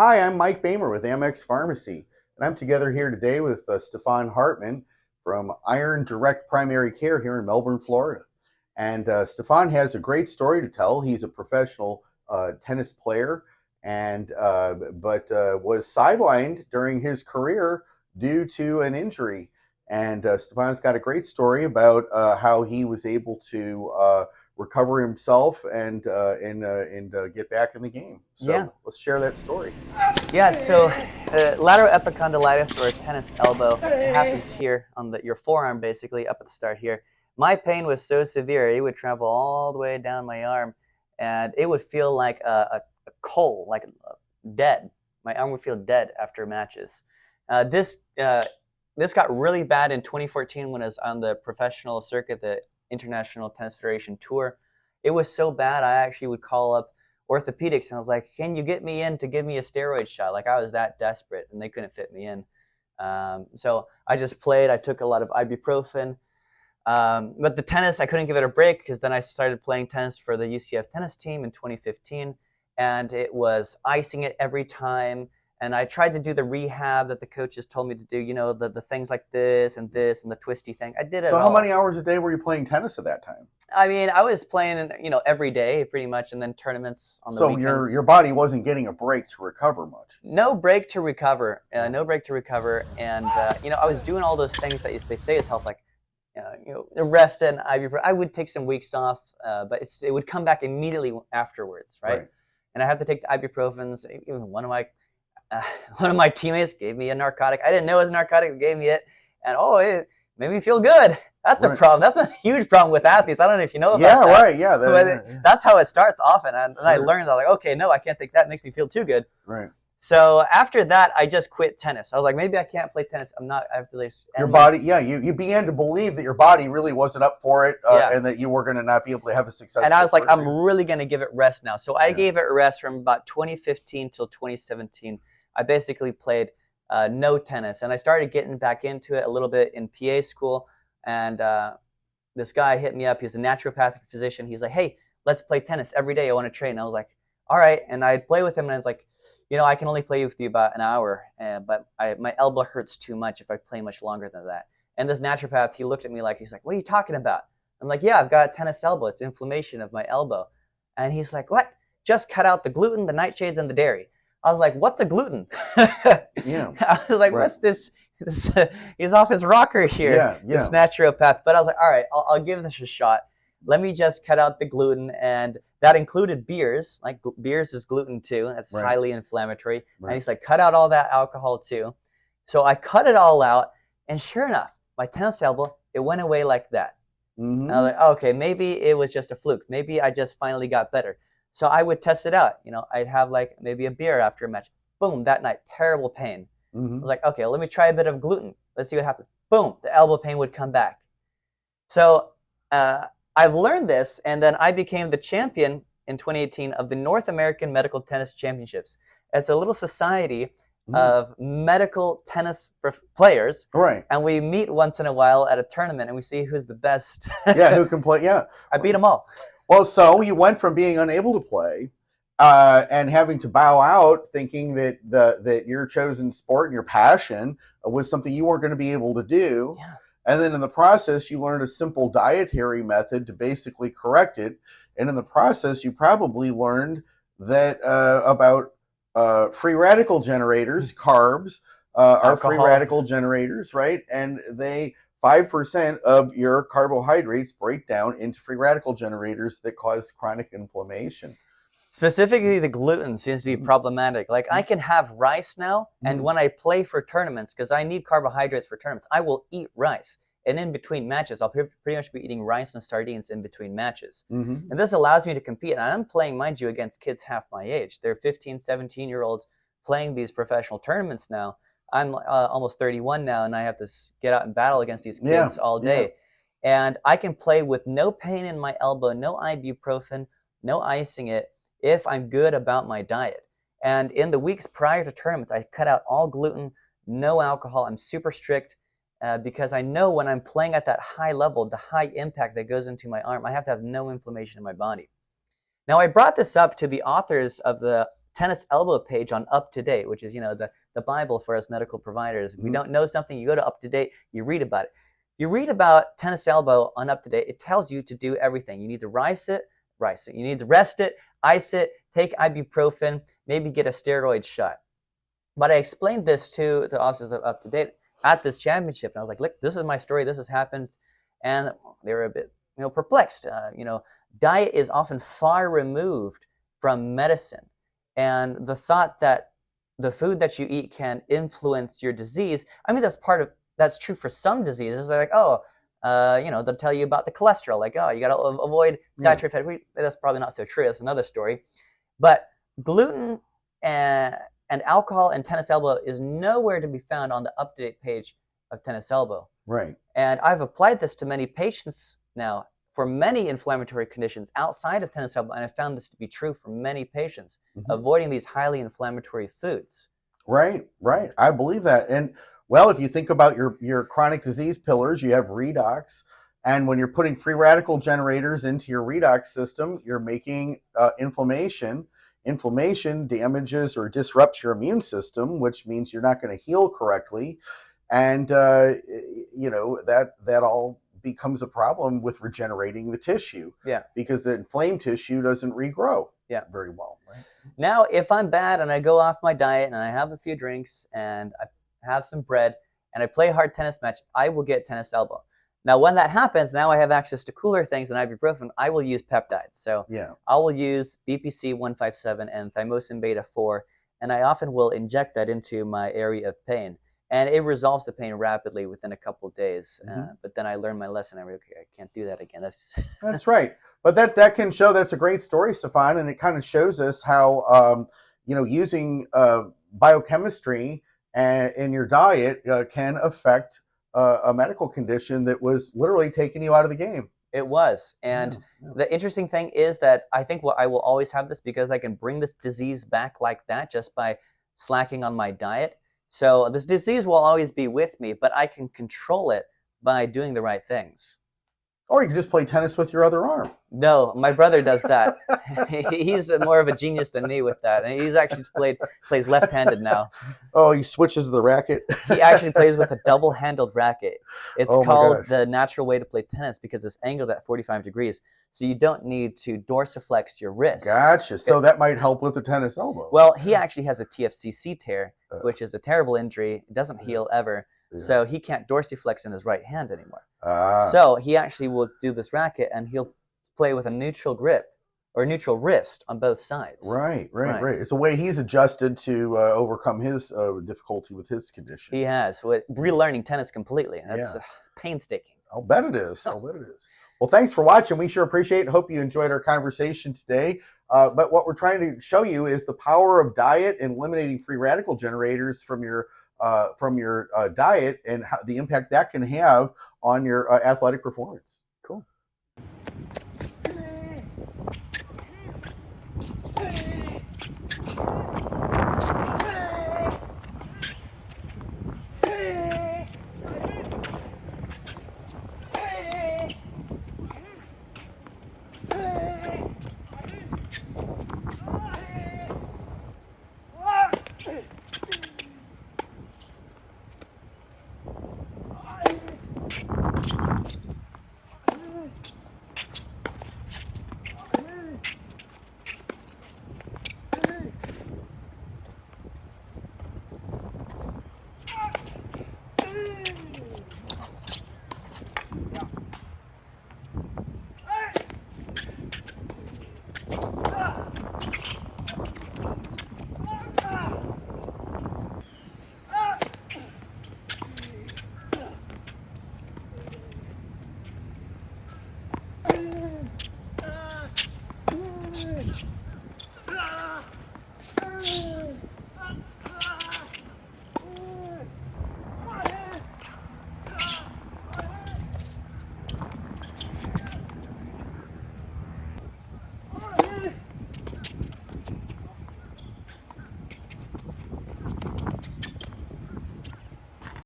Hi, I'm Mike Bamer with Amex Pharmacy, and I'm together here today with Stefan Hartman from Iron Direct Primary Care here in Melbourne, Florida. And Stefan has a great story to tell. He's a professional tennis player, and but was sidelined during his career due to an injury. And Stefan's got a great story about how he was able to recover himself and get back in the game. Yeah. So let's share that story. Yeah, so lateral epicondylitis, or tennis elbow, it happens here on your forearm, basically, up at the start here. My pain was so severe, it would travel all the way down my arm, and it would feel like a coal, like dead. My arm would feel dead after matches. This got really bad in 2014 when I was on the professional circuit, the International Tennis Federation Tour. It was so bad, I actually would call up orthopedics, and I was like, can you get me in to give me a steroid shot? Like, I was that desperate, and they couldn't fit me in. So I just played. I took a lot of ibuprofen. But the tennis, I couldn't give it a break, because then I started playing tennis for the UCF tennis team in 2015, and it was icing it every time. And I tried to do the rehab that the coaches told me to do, the things like this and the twisty thing. I did it So all. how many hours a day were you playing tennis at that time? I mean, I was playing, every day pretty much, and then tournaments on the weekends. So your body wasn't getting a break to recover much. No break to recover. No break to recover. And, I was doing all those things that they say is health, like, rest and ibuprofen. I would take some weeks off, but it would come back immediately afterwards, right? And I had to take the ibuprofens. Even one of my teammates gave me a narcotic. I didn't know it was a narcotic. They gave me it, and it made me feel good. That's a problem. That's a huge problem with athletes. I don't know if you know about that. Yeah, right. Yeah, but that's how it starts often. And I learned, I was like, okay, no, I can't take that. It makes me feel too good. Right. So after that, I just quit tennis. I was like, maybe I can't play tennis. I have to your body. Yeah, you began to believe that your body really wasn't up for it, and that you were going to not be able to have a successful. And I was like, I'm really going to give it rest now. So I gave it rest from about 2015 till 2017. I basically played no tennis, and I started getting back into it a little bit in PA school. And this guy hit me up. He's a naturopathic physician. He's like, hey, let's play tennis every day. I want to train. And I was like, all right. And I'd play with him, and I was like, I can only play with you about an hour, but my elbow hurts too much if I play much longer than that. And this naturopath, he looked at me like, he's like, what are you talking about? I'm like, yeah, I've got a tennis elbow. It's inflammation of my elbow. And he's like, what? Just cut out the gluten, the nightshades, and the dairy. I was like, what's a gluten? Yeah. I was like, what's this? He's off his rocker here. Yeah. This naturopath. But I was like, all right, I'll give this a shot. Let me just cut out the gluten, and that included beers. Like, beers is gluten too. That's highly inflammatory. And he's like, cut out all that alcohol too. So I cut it all out, and sure enough, my tennis elbow, it went away like that. Mm-hmm. And I was like, okay, maybe it was just a fluke. Maybe I just finally got better. So I would test it out. I'd have like maybe a beer after a match. Boom, that night, terrible pain. Mm-hmm. I was like, okay, let me try a bit of gluten. Let's see what happens. Boom, the elbow pain would come back. So I've learned this, and then I became the champion in 2018 of the North American Medical Tennis Championships. It's a little society of medical tennis players. Right. And we meet once in a while at a tournament, and we see who's the best. Yeah, who can play. Yeah. I beat them all. Well, so you went from being unable to play and having to bow out, thinking that your chosen sport and your passion was something you weren't going to be able to do. Yeah. And then in the process, you learned a simple dietary method to basically correct it. And in the process, you probably learned that about free radical generators, carbs are free radical generators, right? And 5% of your carbohydrates break down into free radical generators that cause chronic inflammation. Specifically, the gluten seems to be problematic. Like, I can have rice now, and when I play for tournaments, because I need carbohydrates for tournaments, I will eat rice. And in between matches, I'll pretty much be eating rice and sardines in between matches. And this allows me to compete. And I'm playing, mind you, against kids half my age. They're 15, 17-year-olds playing these professional tournaments now. I'm almost 31 now, and I have to get out and battle against these kids all day. Yeah. And I can play with no pain in my elbow, no ibuprofen, no icing it, if I'm good about my diet. And in the weeks prior to tournaments, I cut out all gluten, no alcohol. I'm super strict because I know when I'm playing at that high level, the high impact that goes into my arm, I have to have no inflammation in my body. Now, I brought this up to the authors of the tennis elbow page on Up to Date, which is, you know, the Bible for us medical providers. If we don't know something, you go to Up to Date, you read about it. You read about tennis elbow on Up to Date, it tells you to do everything. You need to rice it. You need to rest it, ice it, take ibuprofen, maybe get a steroid shot. But I explained this to the officers of Up to Date at this championship, and I was like, look, this is my story, this has happened. And they were a bit, you know, perplexed. You know, diet is often far removed from medicine. And the thought that the food that you eat can influence your disease, I mean, that's true for some diseases. They're like, oh, you know, they'll tell you about the cholesterol, like, oh, you got to avoid saturated fat. That's probably not so true. That's another story. But gluten and alcohol and tennis elbow is nowhere to be found on the up-to-date page of tennis elbow. Right. And I've applied this to many patients now for many inflammatory conditions outside of tennis elbow, and I found this to be true for many patients, avoiding these highly inflammatory foods. Right. I believe that. And well, if you think about your chronic disease pillars, you have redox. And when you're putting free radical generators into your redox system, you're making inflammation. Inflammation damages or disrupts your immune system, which means you're not going to heal correctly. And, you know, that all becomes a problem with regenerating the tissue. Yeah. Because the inflamed tissue doesn't regrow very well. Right? Now, if I'm bad and I go off my diet and I have a few drinks and I have some bread and I play a hard tennis match, I will get tennis elbow. Now, when that happens, now I have access to cooler things than ibuprofen. I will use peptides. So I will use BPC 157 and thymosin beta 4, and I often will inject that into my area of pain. And it resolves the pain rapidly within a couple of days. But then I learned my lesson. I can't do that again. That's right. But that can show, that's a great story, Stefan, and it kind of shows us how you know, using biochemistry in your diet can affect a medical condition that was literally taking you out of the game. It was. And the interesting thing is that I think I will always have this because I can bring this disease back like that just by slacking on my diet. So this disease will always be with me, but I can control it by doing the right things. Or you can just play tennis with your other arm. No, my brother does that. He's more of a genius than me with that. And he's actually plays left-handed now. Oh, he switches the racket? He actually plays with a double-handled racket. It's called the natural way to play tennis because it's angled at 45 degrees. So you don't need to dorsiflex your wrist. Gotcha. So that might help with the tennis elbow. Well, he actually has a TFCC tear, which is a terrible injury. It doesn't heal ever. So he can't dorsiflex in his right hand anymore. So he actually will do this racket and he'll play with a neutral grip or neutral wrist on both sides. Right. It's a way he's adjusted to overcome his difficulty with his condition. He has. Relearning tennis completely. That's painstaking. I'll bet it is. Well, thanks for watching. We sure appreciate it. Hope you enjoyed our conversation today. But what we're trying to show you is the power of diet and eliminating free radical generators from your diet and how the impact that can have on your athletic performance. Cool.